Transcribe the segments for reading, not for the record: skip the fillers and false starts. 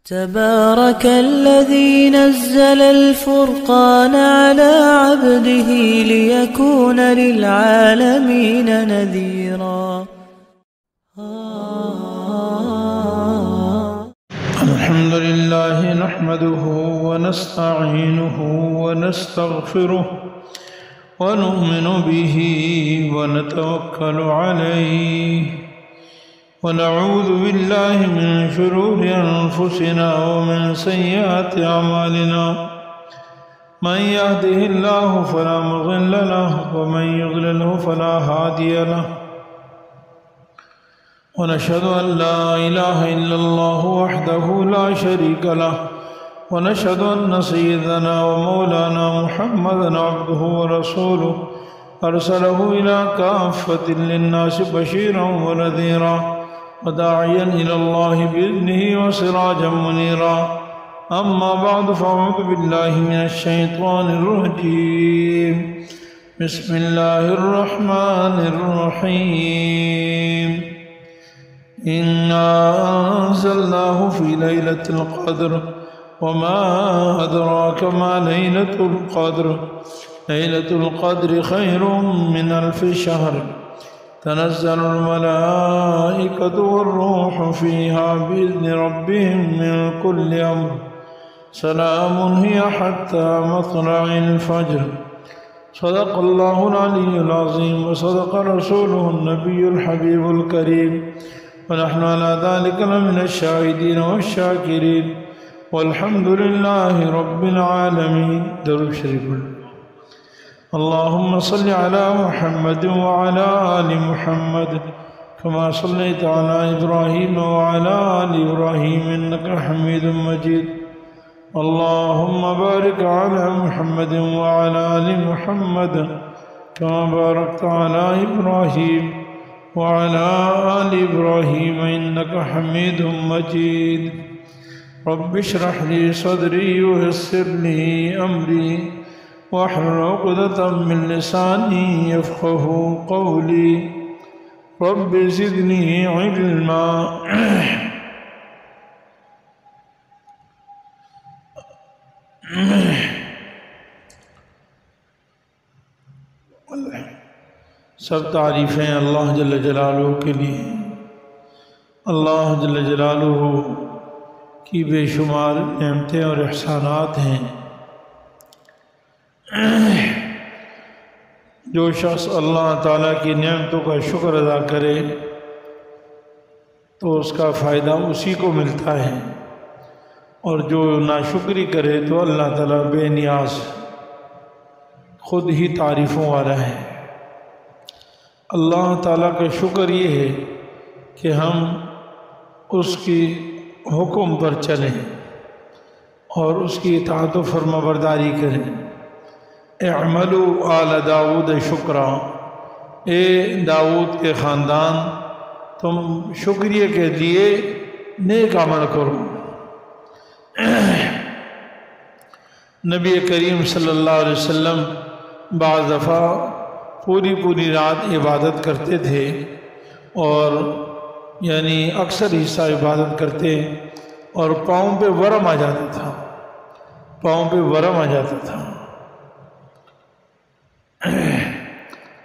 تبارك الذي نزل الفرقان على عبده ليكون للعالمين نذيرا. الحمد لله نحمده ونستعينه ونستغفره ونؤمن به ونتوكل عليه ونعوذ بالله من شرور أنفسنا ومن سيئات أعمالنا من يهده الله فلا مضل له ومن يضلله فلا هادي له ونشهد أن لا إله إلا الله وحده لا شريك له ونشهد أن سيدنا ومولانا محمدا عبده ورسوله أرسله إلى كافة للناس بشيرا ونذيرا وداعيا إلى الله بإذنه وسراجا منيرا. أما بعد فأعوذ بالله من الشيطان الرجيم. بسم الله الرحمن الرحيم. إنا أنزلناه في ليلة القدر وما أدراك ما ليلة القدر. ليلة القدر خير من 1000 شهر. تنزل الملائكة والروح فيها بإذن ربهم من كل أمر. سلام هي حتى مطلع الفجر. صدق الله العلي العظيم وصدق رسوله النبي الحبيب الكريم ونحن على ذلك لمن الشاهدين والشاكرين والحمد لله رب العالمين. درود شریف. اللهم صل على محمد وعلى آل محمد كما صليت على إبراهيم وعلى آل إبراهيم إنك حميد مجيد. اللهم بارك على محمد وعلى آل محمد كما باركت على إبراهيم وعلى آل إبراهيم إنك حميد مجيد. رب اشرح لي صدري ويسر لي أمري واحلل عقدة من لساني يفقه قولي. رب زدني علما. سب تعریفیں اللہ جل جلالہ کے لیے. اللہ جل جلالہ کی بے شمار نعمتیں اور احسانات ہیں. جو شخص اللہ تعالیٰ کی نعمتوں کا شکر ادا کرے تو اس کا فائدہ اسی کو ملتا ہے، اور جو ناشکری کرے تو اللہ تعالیٰ بے نیاز خود ہی تعریفوں والا ہے. اللہ تعالیٰ کا شکر یہ ہے کہ ہم اس کی حکم پر چلیں اور اس کی اطاعت و فرما برداری کریں. اعملوا آل داود شکرا. اے داؤد کے خاندان، تم شکریہ کے لیے نیک عمل کرو. نبی کریم صلی اللہ علیہ وسلم بعض دفعہ پوری رات عبادت کرتے تھے، اور یعنی اکثر حصہ عبادت کرتے اور پاؤں پہ ورم آ جاتا تھا.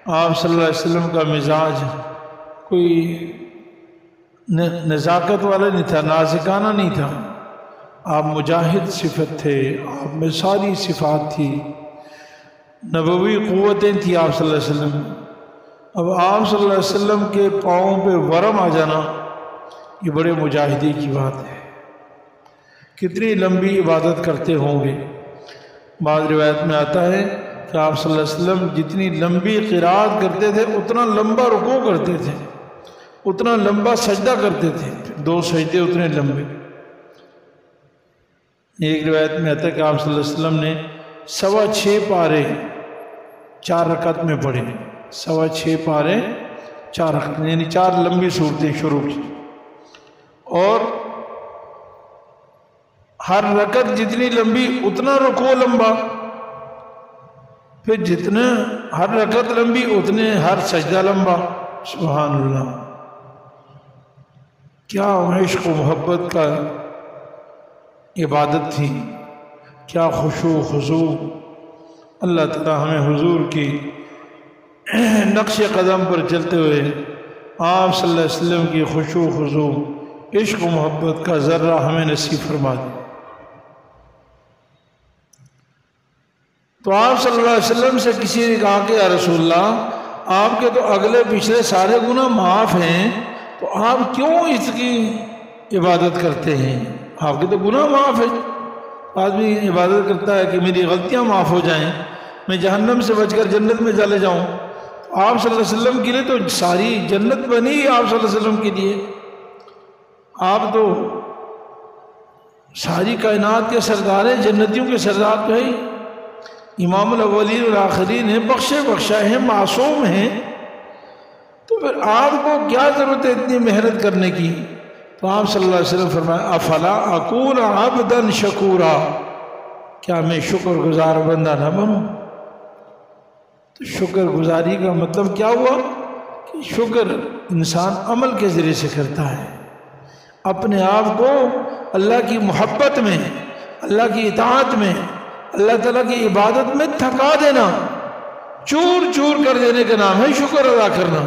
آپ صلی اللہ علیہ وسلم کا مزاج کوئی نزاکت والا نہیں تھا، نازکانہ نہیں تھا. آپ مجاہد صفت تھے، آپ میں ساری صفات تھی، نبوی قوتیں تھیں آپ صلی اللہ علیہ وسلم. اب آپ صلی اللہ علیہ وسلم کے پاؤں پہ ورم آ جانا یہ بڑے مجاہدی کی بات ہے. کتنی لمبی عبادت کرتے ہوں گے. بعض روایت میں آتا ہے کہ آپ صلی اللہ علیہ وسلم جتنی لمبی قرات کرتے تھے اتنا لمبا رکوع کرتے تھے، اتنا لمبا سجدہ کرتے تھے، 2 سجدے اتنے لمبے. ایک روایت میں آتا ہے کہ آپ صلی اللہ علیہ وسلم نے 6.25 پارے 4 رکعت میں پڑھے. 6.25 پارے 4 رکعت، یعنی 4 لمبی صورتیں شروع کی، اور ہر رکعت جتنی لمبی اتنا رکوع لمبا، پھر جتنا ہر رکعت لمبی اتنے ہر سجدہ لمبا. سبحان اللہ، کیا عشق و محبت کا عبادت تھی، کیا خشوع خضوع۔ اللہ تعالیٰ ہمیں حضور کی نقش قدم پر چلتے ہوئے آپ صلی اللہ علیہ وسلم کی خشوع خضوع، عشق و محبت کا ذرہ ہمیں نصیب فرما دے۔ تو آپ صلی اللہ علیہ وسلم سے کسی نے کہا کہ یا رسول اللہ، آپ کے تو اگلے پچھلے سارے گناہ معاف ہیں، تو آپ کیوں اس کی عبادت کرتے ہیں؟ آپ کے تو گناہ معاف ہیں۔ آدمی عبادت کرتا ہے کہ میری غلطیاں معاف ہو جائیں، میں جہنم سے بچ کر جنت میں چلے جاؤں۔ آپ صلی اللہ علیہ وسلم کے لیے تو ساری جنت بنی ہے، آپ صلی اللہ علیہ وسلم کے لیے۔ آپ تو ساری کائنات کے سردار ہیں، جنتیوں کے سردار تو ہیں، امام الاولین والآخرین ہیں، بخشے بخشائے ہیں، معصوم ہیں، تو پھر آپ کو کیا ضرورت ہے اتنی محنت کرنے کی؟ تو آپ صلی اللہ علیہ وسلم فرمایا افلا اکون عبدا شکورا، کیا میں شکر گزار بندہ نہ بنوں؟ تو شکر گزاری کا مطلب کیا ہوا کہ شکر انسان عمل کے ذریعے سے کرتا ہے، اپنے آپ کو اللہ کی محبت میں، اللہ کی اطاعت میں، اللہ تعالیٰ کی عبادت میں تھکا دینا، چور چور کر دینے کا نام ہے شکر ادا کرنا۔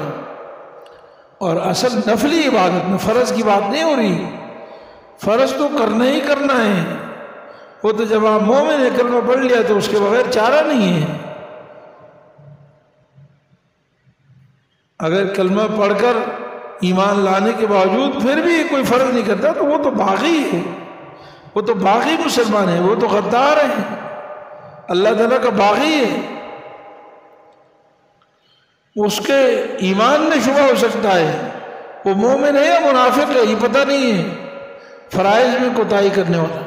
اور اصل نفلی عبادت میں فرض کی بات نہیں ہو رہی، فرض تو کرنا ہی کرنا ہے، وہ تو جب آپ مومن نے کلمہ پڑھ لیا تو اس کے بغیر چارہ نہیں ہے۔ اگر کلمہ پڑھ کر ایمان لانے کے باوجود پھر بھی کوئی فرض نہیں کرتا تو وہ تو باغی ہے، وہ تو باغی مسلمان ہے، وہ تو غدار ہے، اللہ تعالیٰ کا باغی ہے۔ اس کے ایمان میں شبہ ہو سکتا ہے، وہ مومن ہے یا منافق ہے یہ پتہ نہیں ہے، فرائض میں کوتاہی کرنے والا۔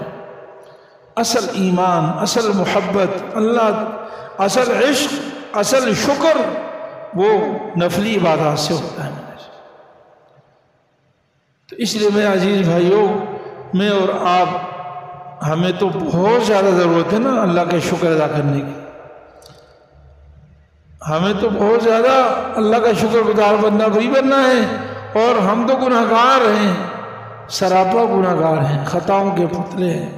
اصل ایمان، اصل محبت اللہ، اصل عشق، اصل شکر وہ نفلی عبادات سے ہوتا ہے۔ تو اس لیے میں عزیز بھائیوں، میں اور آپ، ہمیں تو بہت زیادہ ضرورت ہے نا اللہ کا شکر ادا کرنے کی، ہمیں تو بہت زیادہ اللہ کا شکر گزار بننا وہی بننا ہے، اور ہم تو گناہ گار ہیں، سراپا گناہ گار ہیں، خطاؤں کے پتلے ہیں،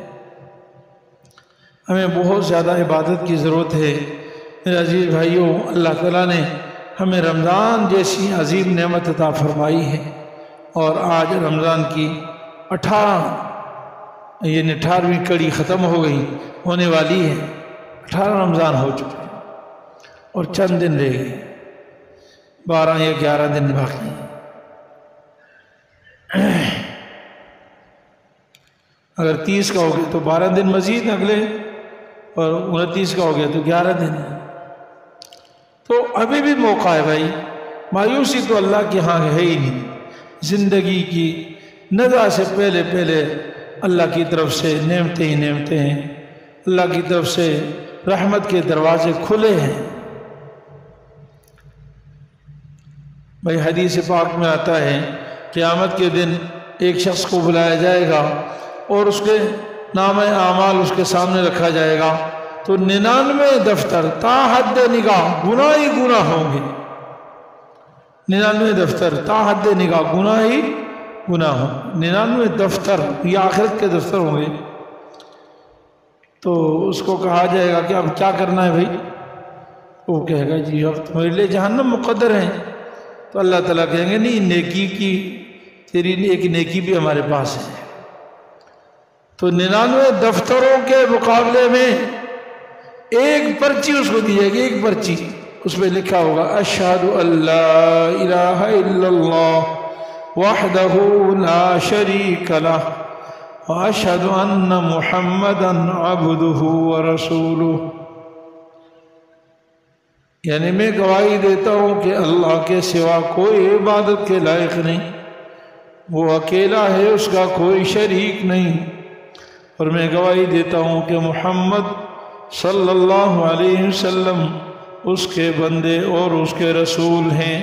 ہمیں بہت زیادہ عبادت کی ضرورت ہے۔ میرے عزیز بھائیوں، اللہ تعالیٰ نے ہمیں رمضان جیسی عظیم نعمت عطا فرمائی ہے، اور آج رمضان کی 18ویں کڑی ختم ہو گئی، ہونے والی ہے، 18 رمضان ہو چکے ہیں، اور چند دن رہ گئے، 12 یا 11 دن باقی ہیں۔ اگر 30 کا ہو گیا تو 12 دن مزید اگلے، اور 29 کا ہو گیا تو 11 دن ہے، تو ابھی بھی موقع ہے بھائی۔ مایوسی تو اللہ کے ہاں ہے ہی نہیں، زندگی کی نزا سے پہلے پہلے اللہ کی طرف سے نعمتیں ہی نعمتیں ہیں، اللہ کی طرف سے رحمت کے دروازے کھلے ہیں۔ بھائی حدیث پاک میں آتا ہے قیامت کے دن ایک شخص کو بلایا جائے گا اور اس کے نام اعمال اس کے سامنے رکھا جائے گا، تو 99 دفتر تا حد نگاہ گناہ ہی گناہ ہوں گے، 99 دفتر تا حد نگاہ گناہ ہی گناہ ہوں، 99 دفتر یہ آخرت کے دفتر ہوں گے۔ تو اس کو کہا جائے گا کہ اب کیا کرنا ہے بھائی؟ وہ کہے گا جی اب تمہارے لیے جہنم مقدر ہے۔ تو اللہ تعالیٰ کہیں گے نہیں، نیکی کی تیری ایک نیکی بھی ہمارے پاس ہے۔ تو 99 دفتروں کے مقابلے میں ایک پرچی اس کو دی جائے گی، ایک پرچی، اس پہ لکھا ہوگا اشہد ان لا الہ الا اللہ وحدہ لا شریک لہ واشہد ان محمدا عبدہ ورسولہ، یعنی میں گواہی دیتا ہوں کہ اللہ کے سوا کوئی عبادت کے لائق نہیں، وہ اکیلا ہے، اس کا کوئی شریک نہیں، اور میں گواہی دیتا ہوں کہ محمد صلی اللہ علیہ وسلم اس کے بندے اور اس کے رسول ہیں۔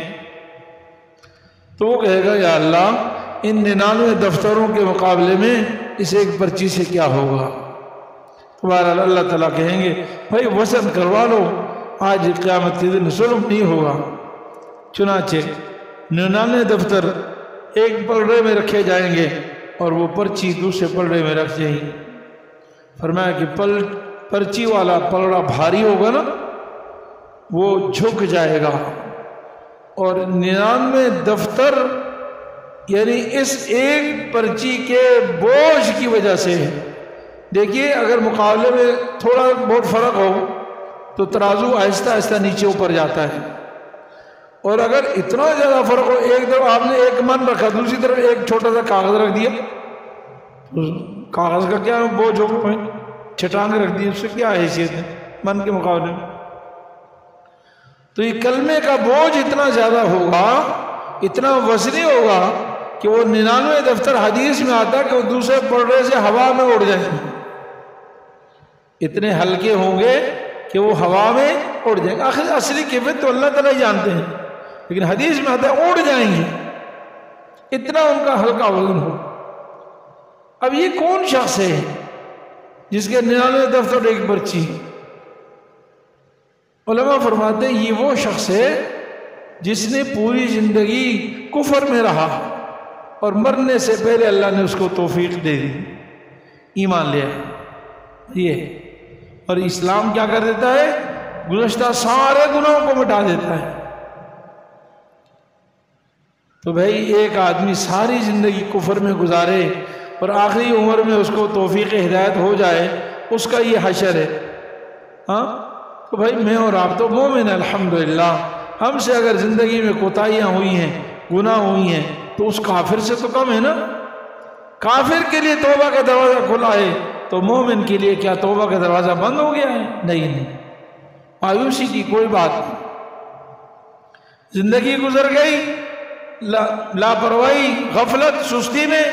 تو وہ کہے گا یا اللہ ان 99 دفتروں کے مقابلے میں اس ایک پرچی سے کیا ہوگا؟ بہرحال اللہ تعالیٰ کہیں گے بھائی وزن کروا لو، آج قیامت کے دن ظلم نہیں ہوگا۔ چنانچہ 99 دفتر ایک پلڑے میں رکھے جائیں گے اور وہ پرچی دوسرے پلڑے میں رکھ جائیں گی۔ فرمایا کہ پرچی والا پلڑا بھاری ہوگا نا وہ جھک جائے گا، اور 99 دفتر یعنی اس ایک پرچی کے بوجھ کی وجہ سے، دیکھیے اگر مقابلے میں تھوڑا بہت فرق ہو تو ترازو آہستہ آہستہ نیچے اوپر جاتا ہے، اور اگر اتنا زیادہ فرق ہو، ایک طرف آپ نے 1 من رکھا، دوسری طرف ایک چھوٹا سا کاغذ رکھ دیا، کاغذ کا کیا بوجھ ہوگا، چھٹانگ رکھ دی، اس سے کیا حیثیت ہے من کے مقابلے میں؟ تو یہ کلمے کا بوجھ اتنا زیادہ ہوگا، اتنا وزنی ہوگا کہ وہ 99 دفتر حدیث میں آتا کہ وہ دوسرے پلڑے سے ہوا میں اڑ جائیں گے، اتنے ہلکے ہوں گے کہ وہ ہوا میں اڑ جائیں گے۔ آخر اصلی کیفیت تو اللہ تعالیٰ ہی جانتے ہیں، لیکن حدیث میں آتا ہے اڑ جائیں گے، اتنا ان کا ہلکا وزن ہو۔ اب یہ کون شخص ہے جس کے 99 دفتر ایک پرچی؟ علماء فرماتے ہیں یہ وہ شخص ہے جس نے پوری زندگی کفر میں رہا اور مرنے سے پہلے اللہ نے اس کو توفیق دے دی، ایمان لیا یہ، اور اسلام کیا کر دیتا ہے؟ گزشتہ سارے گناہوں کو مٹا دیتا ہے۔ تو بھائی ایک آدمی ساری زندگی کفر میں گزارے اور آخری عمر میں اس کو توفیق ہدایت ہو جائے، اس کا یہ حشر ہے۔ ہاں تو بھائی میں اور آپ تو مومن الحمدللہ، ہم سے اگر زندگی میں کوتاہیاں ہوئی ہیں، گناہ ہوئی ہیں، تو اس کافر سے تو کم ہے نا۔ کافر کے لیے توبہ کا دروازہ کھلا ہے تو مومن کے لیے کیا توبہ کا دروازہ بند ہو گیا ہے؟ نہیں، مایوسی کی کوئی بات نہیں۔ زندگی گزر گئی لاپرواہی، غفلت، سستی میں،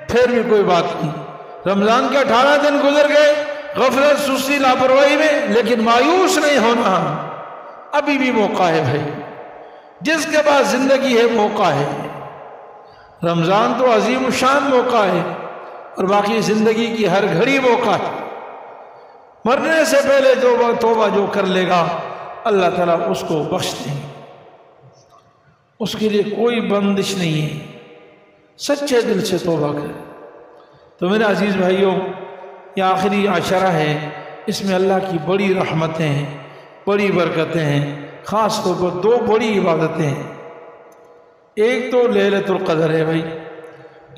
پھر بھی کوئی بات نہیں۔ رمضان کے 18 دن گزر گئے غفلت، سستی، لاپرواہی میں، لیکن مایوس نہیں ہونا، ابھی بھی موقع ہے بھائی۔ جس کے بعد زندگی ہے موقع ہے۔ رمضان تو عظیم الشان موقع ہے، اور باقی زندگی کی ہر گھڑی موقع ہے۔ مرنے سے پہلے توبہ جو کر لے گا اللہ تعالیٰ اس کو بخش دیں گے، اس کے لیے کوئی بندش نہیں ہے، سچے دل سے توبہ کرے۔ تو میرے عزیز بھائیوں، یہ آخری عشرہ ہے، اس میں اللہ کی بڑی رحمتیں ہیں، بڑی برکتیں ہیں، خاص طور پر 2 بڑی عبادتیں ہیں۔ ایک تو لیلۃ القدر ہے بھائی،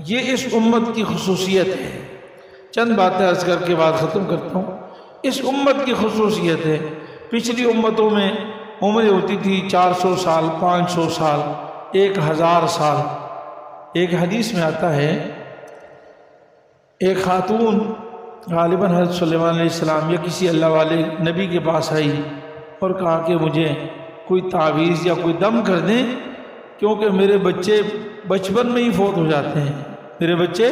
یہ اس امت کی خصوصیت ہے۔ چند باتیں عرض کر کے بعد ختم کرتا ہوں۔ اس امت کی خصوصیت ہے، پچھلی امتوں میں عمریں ہوتی تھی 400 سال، 500 سال، 1000 سال۔ ایک حدیث میں آتا ہے ایک خاتون غالباً حضرت سلیمان علیہ السلام یا کسی اللہ والے نبی کے پاس آئی اور کہا کہ مجھے کوئی تعویذ یا کوئی دم کر دیں، کیونکہ میرے بچے بچپن میں ہی فوت ہو جاتے ہیں، میرے بچے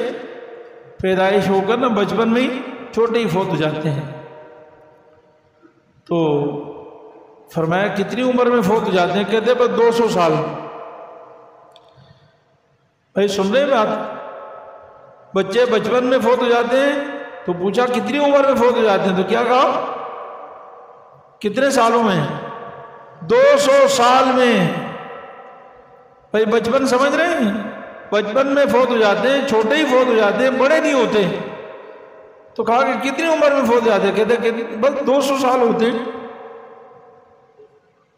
پیدائش ہو کر نا بچپن میں ہی چھوٹے ہی فوت ہو جاتے ہیں۔ تو فرمایا کتنی عمر میں فوت ہو جاتے ہیں؟ کہتے ہیں بس 200 سال۔ بھائی سن رہے ہیں بات؟ بچے بچپن میں فوت ہو جاتے ہیں، تو پوچھا کتنی عمر میں فوت ہو جاتے ہیں؟ تو کیا کہا؟ کتنے سالوں میں؟ 200 سال میں۔ بھائی بچپن سمجھ رہے ہیں؟ بچپن میں فوت ہو جاتے ہیں، چھوٹے ہی فوت ہو جاتے ہیں، بڑے نہیں ہوتے۔ تو کہا کہ کتنی عمر میں فوت ہو جاتے ہیں؟ کہتے ہیں کہ بس 200 سال ہوتے ہیں،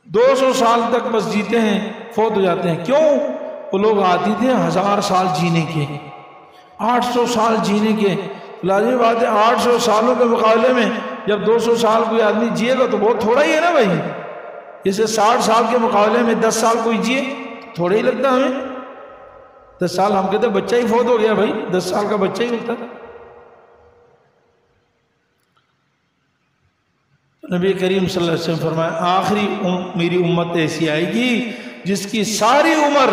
200 سال تک بس جیتے ہیں، فوت ہو جاتے ہیں۔ کیوں؟ وہ لوگ آتی تھے 1000 سال جینے کے، 800 سال جینے کے۔ لازمی بات ہے 800 سالوں کے مقابلے میں جب 200 سال کوئی آدمی جیے گا تو بہت تھوڑا ہی ہے نا بھائی۔ جیسے 60 سال کے مقابلے میں 10 سال کوئی جیے تھوڑا ہی لگتا ہمیں۔ 10 سال ہم کہتے ہیں بچہ ہی فوت ہو گیا، بھائی 10 سال کا بچہ ہی ہوتا ہے۔ نبی کریم صلی اللہ علیہ وسلم فرمایا آخری میری امت ایسی آئے گی جس کی ساری عمر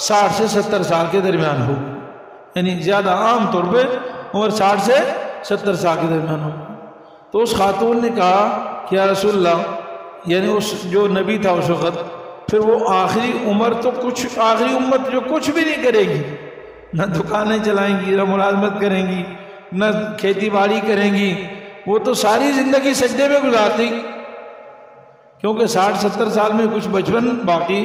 60 سے 70 سال کے درمیان ہو، یعنی زیادہ عام طور پہ عمر 60 سے 70 سال کے درمیان ہو۔ تو اس خاتون نے کہا کہ یا رسول اللہ، یعنی اس جو نبی تھا اس وقت، پھر وہ آخری عمر تو کچھ، آخری امت جو کچھ بھی نہیں کرے گی، نہ دکانیں چلائیں گی، نہ ملازمت کریں گی، نہ کھیتی باڑی کریں گی، وہ تو ساری زندگی سجدے میں گزارتی، کیونکہ 60-70 سال میں کچھ بچپن باقی۔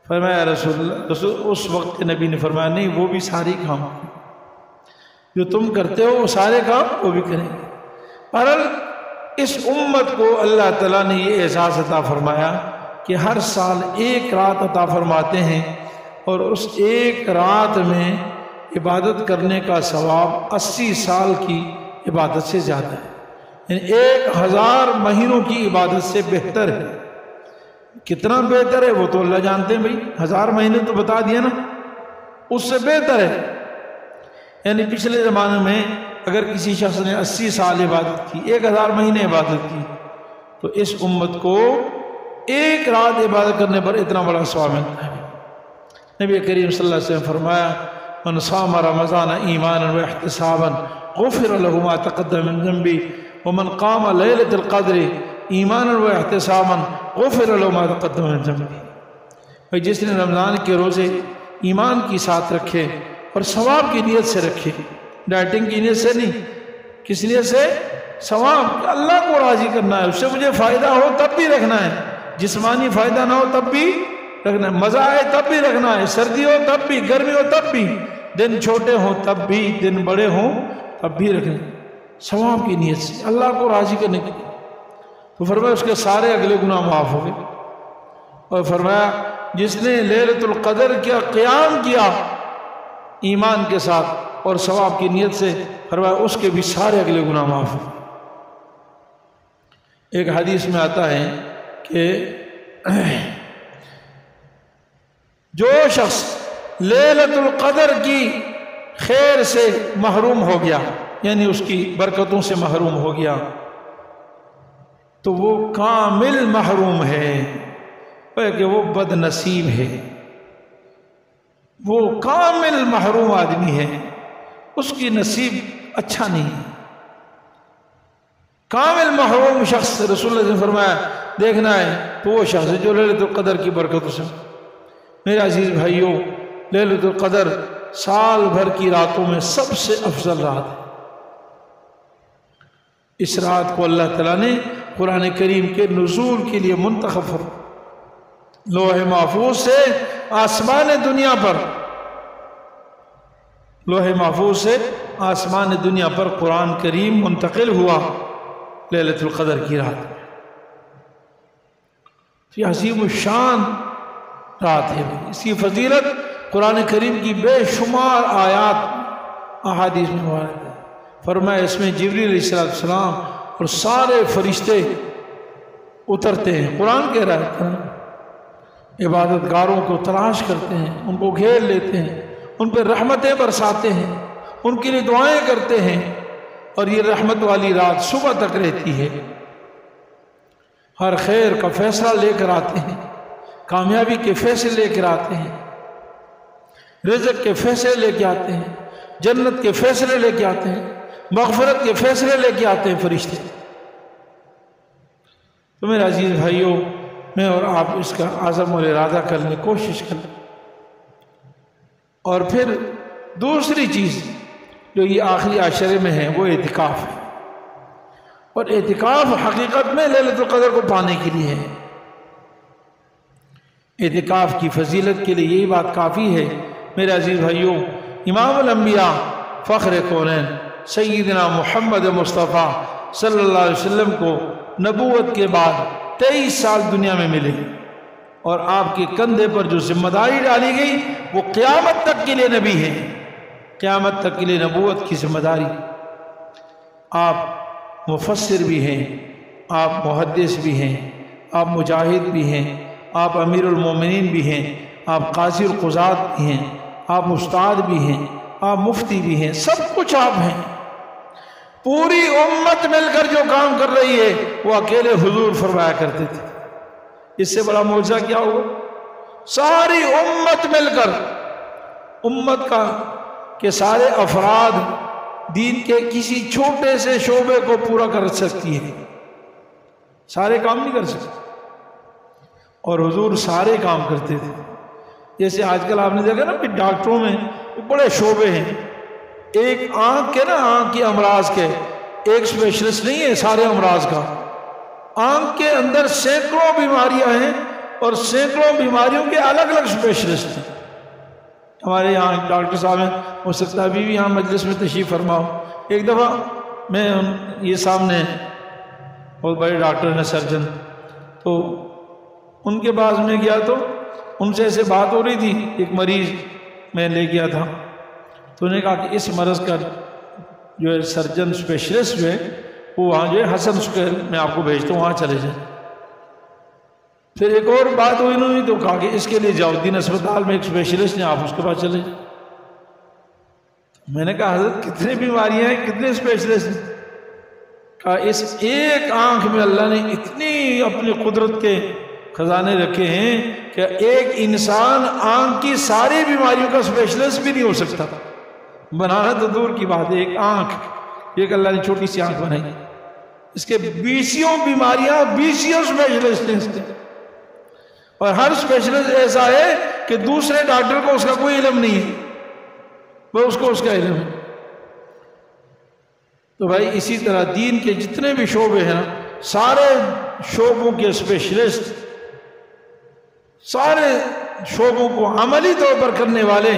فرمایا رسول اللہ، اس وقت کے نبی نے فرمایا نہیں، وہ بھی ساری کام۔ جو تم کرتے ہو وہ سارے کام وہ بھی کریں گے۔ بہرحال اس امت کو اللہ تعالیٰ نے یہ اعزاز عطا فرمایا کہ ہر سال ایک رات عطا فرماتے ہیں، اور اس ایک رات میں عبادت کرنے کا ثواب 80 سال کی عبادت سے زیادہ ہے، یعنی 1000 مہینوں کی عبادت سے بہتر ہے۔ کتنا بہتر ہے وہ تو اللہ جانتے ہیں بھائی، 1000 مہینے تو بتا دیا نا، اس سے بہتر ہے۔ یعنی پچھلے زمانے میں اگر کسی شخص نے 80 سال عبادت کی، 1000 مہینے عبادت کی، تو اس امت کو ایک رات عبادت کرنے پر اتنا بڑا ثواب ملتا ہے۔ نبی کریم صلی اللہ علیہ وسلم فرمایا من صام رمضان ایمانا واحتسابا غفر له ما تقدم من ذنبه ومن قام لیلۃ القدر ایمانا واحتسابا غفر له ما تقدم من ذنبه۔ جس نے رمضان کے روزے ایمان کی ساتھ رکھے اور ثواب کی نیت سے رکھے، ڈائٹنگ کی نیت سے نہیں، کس نیت سے؟ ثواب، اللہ کو راضی کرنا ہے، اس سے مجھے فائدہ ہو تب بھی رکھنا ہے، جسمانی فائدہ نہ ہو تب بھی رکھنا ہے، مزہ آئے تب بھی رکھنا ہے، سردی ہو تب بھی، گرمی ہو تب بھی، دن چھوٹے ہوں تب بھی، دن بڑے ہوں تب بھی رکھنا ہے، ثواب کی نیت سے، اللہ کو راضی کرنے کے لیے۔ تو فرمایا اس کے سارے اگلے گناہ معاف ہو گئے، اور فرمایا جس نے لیلۃ القدر کا قیام کیا ایمان کے ساتھ اور ثواب کی نیت سے، فرمایا اس کے بھی سارے اگلے گناہ معاف ہو۔ ایک حدیث میں آتا ہے کہ جو شخص لیلۃ القدر کی خیر سے محروم ہو گیا، یعنی اس کی برکتوں سے محروم ہو گیا، تو وہ کامل محروم ہے، کہ وہ بد نصیب ہے، وہ کامل محروم آدمی ہے، اس کی نصیب اچھا نہیں ہے۔ کامل محروم شخص رسول اللہ نے فرمایا دیکھنا ہے تو وہ شخص ہے جو لیلۃ القدر کی برکتوں سے۔ میرے عزیز بھائیوں، لیلۃ القدر سال بھر کی راتوں میں سب سے افضل رات ہے۔ اس رات کو اللہ تعالیٰ نے قرآن کریم کے نزول کے لیے منتخب فرمایا، لوح محفوظ سے آسمان دنیا پر، لوح محفوظ سے آسمان دنیا پر قرآن کریم منتقل ہوا لیلۃ القدر کی رات میں۔ یہ عظیم الشان رات ہے، اس کی فضیلت قرآن کریم کی بے شمار آیات احادیث میں وارد ہے۔ فرمایا اس میں جبریل علیہ السلام اور سارے فرشتے اترتے ہیں، قرآن کہہ رہا ہے، عبادت گاروں کو تلاش کرتے ہیں، ان کو گھیر لیتے ہیں، ان پہ رحمتیں برساتے ہیں، ان کے لیے دعائیں کرتے ہیں، اور یہ رحمت والی رات صبح تک رہتی ہے۔ ہر خیر کا فیصلہ لے کر آتے ہیں، کامیابی کے فیصلے لے کر آتے ہیں، رزق کے فیصلے لے کے آتے ہیں، جنت کے فیصلے لے کے آتے ہیں، مغفرت کے فیصلے لے کے آتے ہیں فرشتے۔ تو میرے عزیز بھائیوں، میں اور آپ اس کا عزم اور ارادہ کرنے کی کوشش کریں۔ اور پھر دوسری چیز جو یہ آخری عشرے میں ہے وہ اعتکاف ہے، اور اعتکاف حقیقت میں لیلۃ القدر کو پانے کے لیے ہے۔ اعتکاف کی فضیلت کے لیے یہی بات کافی ہے میرے عزیز بھائیوں۔ امام الانبیاء فخر کونین سیدنا محمد مصطفیٰ صلی اللہ علیہ وسلم کو نبوت کے بعد 23 سال دنیا میں ملے، اور آپ کے کندھے پر جو ذمہ داری ڈالی گئی وہ قیامت تک کے لیے نبی ہے، قیامت تک کے لیے نبوت کی ذمہ داری۔ آپ مفسر بھی ہیں، آپ محدث بھی ہیں، آپ مجاہد بھی ہیں، آپ امیر المومنین بھی ہیں، آپ قاضی القضات بھی ہیں، آپ استاد بھی ہیں، آپ مفتی بھی ہیں، سب کچھ آپ ہیں۔ پوری امت مل کر جو کام کر رہی ہے وہ اکیلے حضور فرمایا کرتے تھے۔ اس سے بڑا معجزہ کیا ہوگا؟ ساری امت مل کر، امت کا کہ سارے افراد دین کے کسی چھوٹے سے شعبے کو پورا کر سکتی ہے، سارے کام نہیں کر سکتے، اور حضور سارے کام کرتے تھے۔ جیسے آج کل آپ نے دیکھا نا کہ ڈاکٹروں میں بڑے شعبے ہیں، ایک آنکھ کے نا، آنکھ کے امراض کے ایک اسپیشلسٹ نہیں ہے سارے امراض کا، آنکھ کے اندر سینکڑوں بیماریاں ہیں اور سینکڑوں بیماریوں کے الگ الگ اسپیشلسٹ ہیں۔ ہمارے یہاں ڈاکٹر صاحب ہیں، ہو سکتا ہے ابھی بھی یہاں مجلس میں تشریف فرماؤ. ایک دفعہ میں یہ سامنے بہت بڑے ڈاکٹر ہیں سرجن، تو ان کے پاس میں گیا تو ان سے ایسے بات ہو رہی تھی. ایک مریض میں لے گیا تھا تو انہوں نے کہا کہ اس مرض کا جو ہے سرجن اسپیشلسٹ جو ہے وہ وہاں جو ہے حسن سکیل میں آپ کو بھیجتا ہوں، وہاں چلے جائیں. پھر ایک اور بات ہوئی انہوں نے تو کہا کہ اس کے لیے جاؤدین اسپتال میں ایک اسپیشلسٹ ہیں، آپ اس کے پاس چلے جائیں. میں نے کہا حضرت کتنے بیماریاں ہیں، کتنے اسپیشلسٹ ہیں؟ کہا اس ایک آنکھ میں اللہ نے اتنی اپنی قدرت کے خزانے رکھے ہیں کہ ایک انسان آنکھ کی ساری بیماریوں کا اسپیشلسٹ بھی نہیں ہو سکتا. بنانا تو دور کی بات ہے، ایک آنکھ، ایک اللہ نے چھوٹی سی آنکھ بنائی، اس کے بیسیوں بیماریاں، بیسیوں اسپیشلسٹ ہیں اس کے. اور ہر اسپیشلسٹ ایسا ہے کہ دوسرے ڈاکٹر کو اس کا کوئی علم نہیں ہے، وہ اس کو اس کا علم ہے. تو بھائی اسی طرح دین کے جتنے بھی شعبے ہیں، سارے شعبوں کے اسپیشلسٹ، سارے شعبوں کو عملی طور پر کرنے والے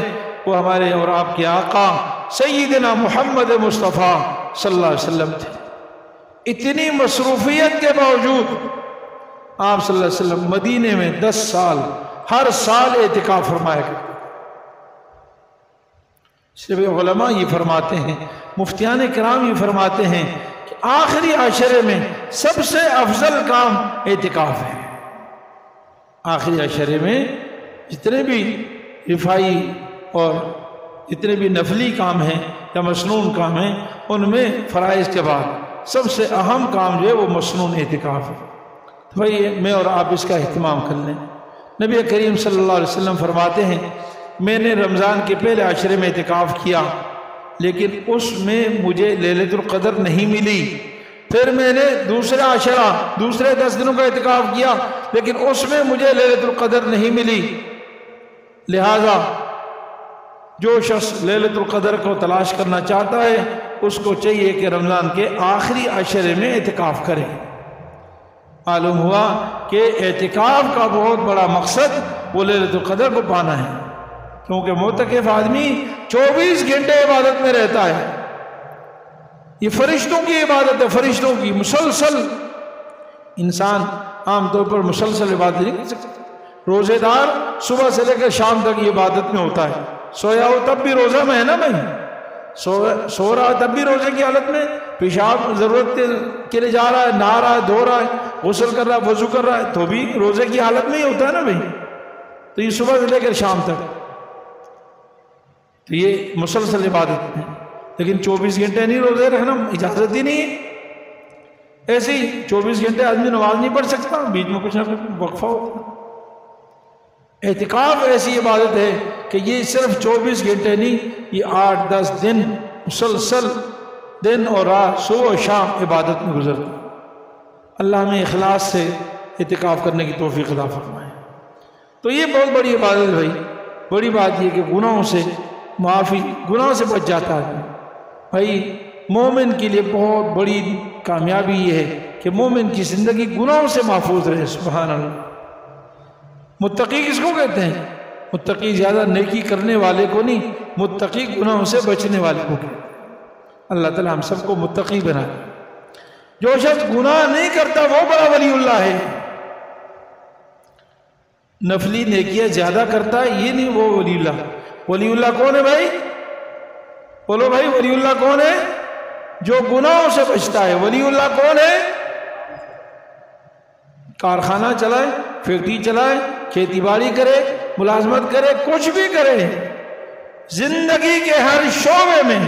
وہ ہمارے اور آپ کے آقا سیدنا محمد مصطفیٰ صلی اللہ علیہ وسلم تھے. اتنی مصروفیت کے باوجود آپ صلی اللہ علیہ وسلم مدینے میں 10 سال ہر سال اعتکاف فرمایا کرتے. صرف علماء یہ فرماتے ہیں، مفتیان کرام یہ فرماتے ہیں کہ آخری عشرے میں سب سے افضل کام اعتکاف ہے. آخری عشرے میں جتنے بھی رفائی اور جتنے بھی نفلی کام ہیں یا مسنون کام ہیں، ان میں فرائض کے بعد سب سے اہم کام جو ہے وہ مسنون اعتکاف ہے. تو بھائی میں اور آپ اس کا اہتمام کر لیں. نبی کریم صلی اللہ علیہ وسلم فرماتے ہیں میں نے رمضان کے پہلے عشرے میں اعتکاف کیا لیکن اس میں مجھے لیلۃ القدر نہیں ملی. پھر میں نے دوسرا عشرہ، دوسرے 10 دنوں کا اعتکاف کیا لیکن اس میں مجھے لیلۃ القدر نہیں ملی. لہذا جو شخص لیلۃ القدر کو تلاش کرنا چاہتا ہے اس کو چاہیے کہ رمضان کے آخری عشرے میں اعتکاف کرے. معلوم ہوا کہ اعتکاف کا بہت بڑا مقصد وہ لیلۃ القدر کو پانا ہے، کیونکہ معتکف آدمی 24 گھنٹے عبادت میں رہتا ہے. یہ فرشتوں کی عبادت ہے، فرشتوں کی مسلسل. انسان عام طور پر مسلسل عبادت نہیں کر سکتا. روزے دار صبح سے لے کر شام تک یہ عبادت میں ہوتا ہے. سویا ہو تب بھی روزہ میں ہے نا بھائی، سو رہا تب بھی روزے کی حالت میں، پیشاب ضرورت کے لیے جا رہا ہے، نہا رہا ہے، دھو رہا ہے، غسل کر رہا ہے، وضو کر رہا ہے، تو بھی روزے کی حالت میں ہی ہوتا ہے نا بھائی. تو یہ صبح سے لے کر شام تک تو یہ مسلسل عبادت ہے. لیکن 24 گھنٹے نہیں روزے رکھنا اجازت ہی نہیں ہے. ایسے ہی 24 گھنٹے آدمی نماز نہیں پڑھ سکتا، بیچ میں کچھ نہ کچھ وقفہ ہوتا. اعتکاف ایسی عبادت ہے کہ یہ صرف 24 گھنٹے نہیں، یہ 8-10 دن مسلسل دن اور رات صبح و شام عبادت میں گزرتا. اللہ ہمیں اخلاص سے اعتکاف کرنے کی توفیق عطا فرمائے. تو یہ بہت بڑی عبادت ہے بھائی. بڑی بات یہ کہ گناہوں سے معافی، گناہ سے بچ جاتا ہے. بھائی مومن کے لیے بہت بڑی کامیابی یہ ہے کہ مومن کی زندگی گناہوں سے محفوظ رہے. سبحان اللہ. متقی کس کو کہتے ہیں؟ متقی زیادہ نیکی کرنے والے کو نہیں، متقی گناہوں سے بچنے والے کو کہتے ہیں. اللہ تعالی ہم سب کو متقی بنائے. جو شخص گناہ نہیں کرتا وہ بڑا ولی اللہ ہے. نفلی نیکیاں زیادہ کرتا ہے یہ نہیں وہ ولی اللہ. ولی اللہ کون ہے بھائی؟ بولو بھائی، ولی اللہ کون ہے؟ جو گناہوں سے بچتا ہے. ولی اللہ کون ہے؟ کارخانہ چلائے، فیکٹری چلائے، کھیتی باڑی کرے، ملازمت کرے، کچھ بھی کرے، زندگی کے ہر شعبے میں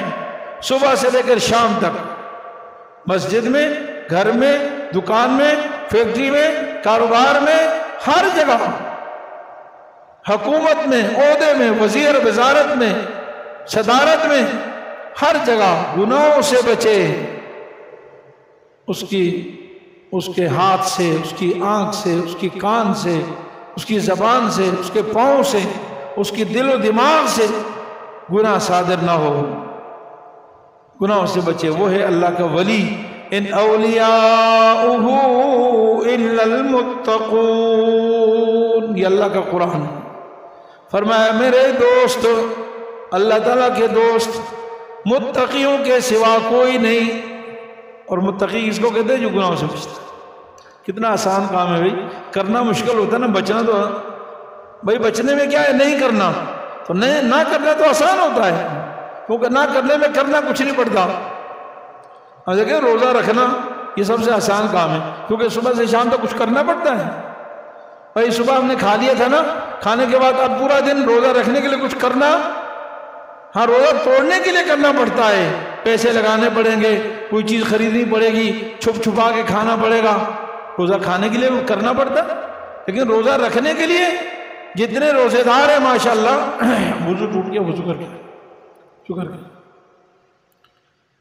صبح سے لے کر شام تک، مسجد میں، گھر میں، دکان میں، فیکٹری میں، کاروبار میں، ہر جگہ، حکومت میں، عہدے میں، وزیر وزارت میں، صدارت میں، ہر جگہ گناہوں سے بچے. اس کے ہاتھ سے، اس کی آنکھ سے، اس کی کان سے، اس کی زبان سے، اس کے پاؤں سے، اس کی دل و دماغ سے گناہ صادر نہ ہو. گناہوں سے بچے. وہ ہے اللہ کا ولی. ان اولیاؤہ الا المتقون، یہ اللہ کا قرآن ہے. فرمایا میرے دوست، اللہ تعالیٰ کے دوست، متقیوں کے سوا کوئی نہیں. اور متقی اس کو کہتے ہیں جو گناہوں سے بچتا ہے. کتنا آسان کام ہے بھائی، کرنا مشکل ہوتا ہے نا، بچنا تو بھائی بچنے میں کیا ہے، نہیں کرنا. تو نہ کرنا تو آسان ہوتا ہے، کیونکہ نہ کرنے میں کرنا کچھ نہیں پڑتا. اب دیکھیں روزہ رکھنا یہ سب سے آسان کام ہے، کیونکہ صبح سے شام تک کچھ کرنا پڑتا ہے. بھائی صبح ہم نے کھا لیا تھا نا، کھانے کے بعد اب پورا دن روزہ رکھنے کے لیے کچھ کرنا، ہاں روزہ توڑنے کے لیے کرنا پڑتا ہے. پیسے لگانے پڑیں گے، کوئی چیز خریدنی پڑے گی، چھپ چھپا کے کھانا پڑے گا. روزہ کھانے کے لیے کرنا پڑتا، لیکن روزہ رکھنے کے لیے جتنے روزے دار ہیں ماشاءاللہ، وضو ٹوٹ گیا، وضو کر کے شکر کر،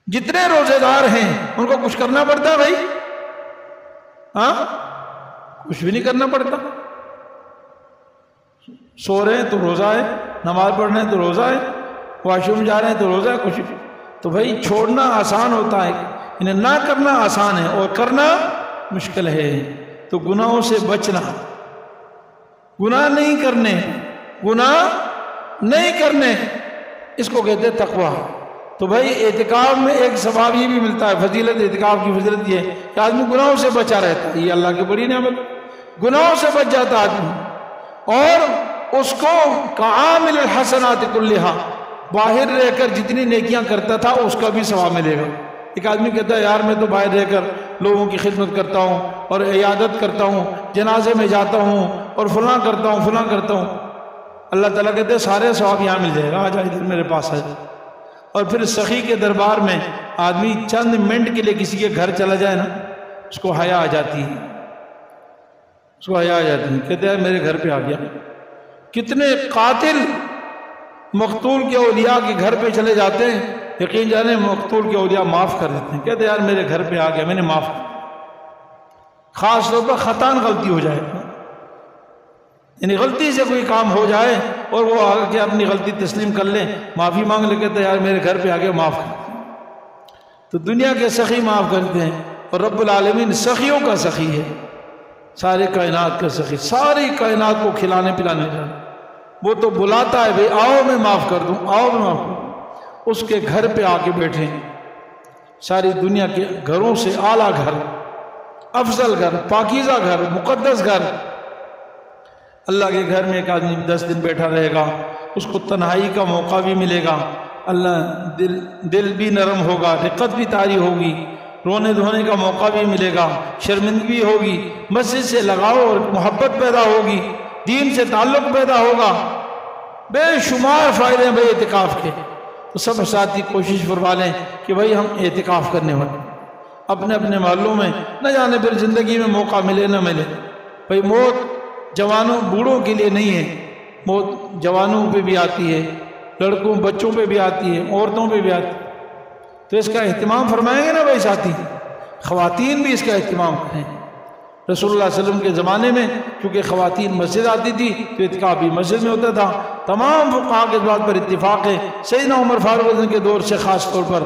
جتنے روزے دار ہیں ان کو کچھ کرنا پڑتا ہے بھائی؟ ہاں کچھ بھی نہیں کرنا پڑتا. سو رہے ہیں تو روزہ ہے، نماز پڑھ رہے ہیں تو روزہ ہے، واش روم جا رہے ہیں تو روزہ ہے. کچھ تو بھائی چھوڑنا آسان ہوتا ہے، انہیں نہ کرنا آسان ہے اور کرنا مشکل ہے. تو گناہوں سے بچنا، گناہ نہیں کرنے، اس کو کہتے ہیں تقویٰ. تو بھائی اعتکاف میں ایک ثواب یہ بھی ملتا ہے، فضیلت اعتکاف کی فضیلت یہ ہے کہ آدمی گناہوں سے بچا رہتا ہے. یہ اللہ کی بڑی نعمت، گناہوں سے بچ جاتا آدمی، اور اس کو کعامل الحسنات کلھا، باہر رہ کر جتنی نیکیاں کرتا تھا اس کا بھی ثواب ملے گا. ایک آدمی کہتا ہے یار میں تو باہر رہ کر لوگوں کی خدمت کرتا ہوں اور عیادت کرتا ہوں، جنازے میں جاتا ہوں اور فلاں کرتا ہوں. اللہ تعالیٰ کہتے ہیں سارے ثواب یہاں مل جائے گا، آ جا ادھر میرے پاس آ جائے. اور پھر سخی کے دربار میں آدمی چند منٹ کے لیے کسی کے گھر چلا جائے نا، اس کو حیا آ جاتی ہے، کہتے ہیں میرے گھر پہ آ گیا. کتنے قاتل مقتول کے اولیاء کے گھر پہ چلے جاتے ہیں، یقین جانے مقتول کے اولیاء معاف کر دیتے ہیں، کہتے ہیں یار میرے گھر پہ آ گیا، میں نے معاف کر. خاص طور پر خطاً غلطی ہو جائے، یعنی غلطی سے کوئی کام ہو جائے اور وہ آ کے اپنی غلطی تسلیم کر لیں، معافی مانگ لے، کہتے ہیں یار میرے گھر پہ آ گیا، معاف کر. تو دنیا کے سخی معاف کرتے ہیں، اور رب العالمین سخیوں کا سخی ہے، سارے کائنات کا سخی، ساری کائنات کو کھلانے پلانے کا. وہ تو بلاتا ہے بھئی آؤ میں معاف کر دوں، آؤ میں معاف کر دوں. اس کے گھر پہ آ کے بیٹھے، ساری دنیا کے گھروں سے اعلیٰ گھر، افضل گھر، پاکیزہ گھر، مقدس گھر. اللہ کے گھر میں ایک آدمی 10 دن بیٹھا رہے گا، اس کو تنہائی کا موقع بھی ملے گا، اللہ دل بھی نرم ہوگا، رقت بھی طاری ہوگی، رونے دھونے کا موقع بھی ملے گا، شرمندگی ہوگی، مسجد سے لگاؤ اور محبت پیدا ہوگی، دین سے تعلق پیدا ہوگا. بے شمار فائدے ہیں بھائی اعتکاف کے. تو سب ساتھی کوشش فرما لیں کہ بھائی ہم اعتکاف کرنے والے، اپنے اپنے محلوں میں، نہ جانے پھر زندگی میں موقع ملے نہ ملے. بھائی موت جوانوں بوڑھوں کے لیے نہیں ہے، موت جوانوں پہ بھی آتی ہے، لڑکوں بچوں پہ بھی آتی ہے، عورتوں پہ بھی آتی ہے. تو اس کا اہتمام فرمائیں گے نا بھائی ساتھی، خواتین بھی اس کا اہتمام کریں. رسول اللہ صلی اللہ علیہ وسلم کے زمانے میں چونکہ خواتین مسجد آتی تھی تو اعتکاف بھی مسجد میں ہوتا تھا. تمام فقہاء کے اس بات پر اتفاق ہے، سیدنا عمر فاروق رضی اللہ عنہ کے دور سے خاص طور پر،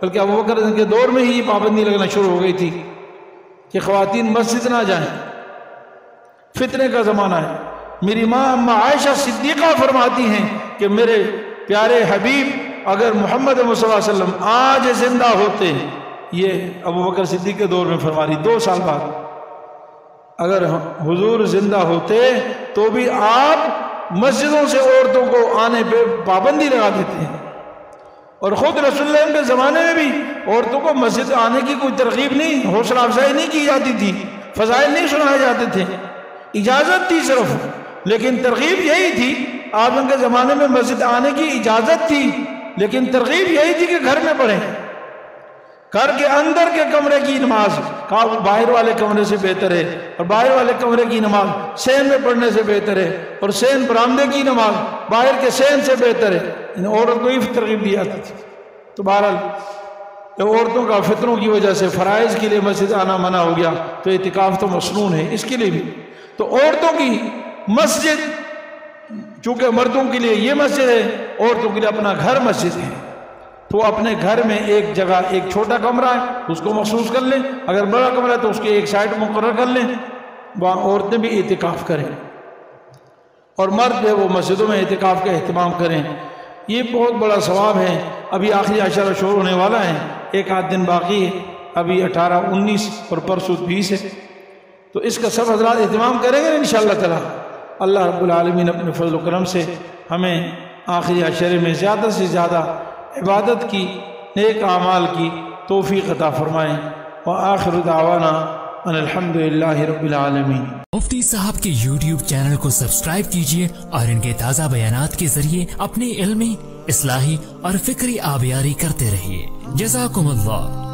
بلکہ ابوبکر رضی اللہ عنہ کے دور میں ہی یہ پابندی لگنا شروع ہو گئی تھی کہ خواتین مسجد نہ جائیں. فتنے کا زمانہ ہے. میری ماں اماں عائشہ صدیقہ فرماتی ہیں کہ میرے پیارے حبیب اگر محمد صلی اللہ علیہ وسلم آج زندہ ہوتے، یہ ابوبکر صدیق کے دور میں فرما رہی، 2 سال بعد، اگر حضور زندہ ہوتے تو بھی آپ مسجدوں سے عورتوں کو آنے پہ پابندی لگا دیتے ہیں. اور خود رسول اللہ کے زمانے میں بھی عورتوں کو مسجد آنے کی کوئی ترغیب نہیں، حوصلہ افزائی نہیں کی جاتی تھی، فضائل نہیں سنائے جاتے تھے، اجازت تھی صرف، لیکن ترغیب یہی تھی. آپ ان کے زمانے میں مسجد آنے کی اجازت تھی، لیکن ترغیب یہی تھی کہ گھر میں پڑھیں. گھر کے اندر کے کمرے کی نماز باہر والے کمرے سے بہتر ہے، اور باہر والے کمرے کی نماز سین میں پڑھنے سے بہتر ہے، اور سین برآمدے کی نماز باہر کے سین سے بہتر ہے. عورت کو ہی ترغیب دی جاتی تھی. تو بہرحال عورتوں کا فطروں کی وجہ سے فرائض کے لیے مسجد آنا منع ہو گیا، تو اعتکاف تو مسنون ہے اس کے لیے بھی. تو عورتوں کی مسجد، چونکہ مردوں کے لیے یہ مسجد ہے، عورتوں کے لیے اپنا گھر مسجد ہے. تو اپنے گھر میں ایک جگہ، ایک چھوٹا کمرہ ہے اس کو مخصوص کر لیں، اگر بڑا کمرہ ہے تو اس کے ایک سائڈ مقرر کر لیں، وہاں عورتیں بھی اعتکاف کریں. اور مرد جو ہے وہ مسجدوں میں اعتکاف کا اہتمام کریں، یہ بہت بڑا ثواب ہے۔ ابھی آخری عشرہ شروع ہونے والا ہے، ایک آدھ دن باقی ہے، ابھی 18، 19 اور پرسوں 20 ہے، تو اس کا سب حضرات اہتمام کریں گے انشاءاللہ تعالی۔ اللہ رب العالمین اپنے فضل و کرم سے ہمیں آخری عشرے میں زیادہ سے زیادہ عبادت کی، نیک اعمال کی توفیق عطا فرمائیں۔ وآخر دعوانا ان الحمدللہ رب العالمین۔ مفتی صاحب کے YouTube چینل کو سبسکرائب کیجئے اور ان کے تازہ بیانات کے ذریعے اپنی علمی، اصلاحی اور فکری آبیاری کرتے رہیے۔ جزاکم اللہ۔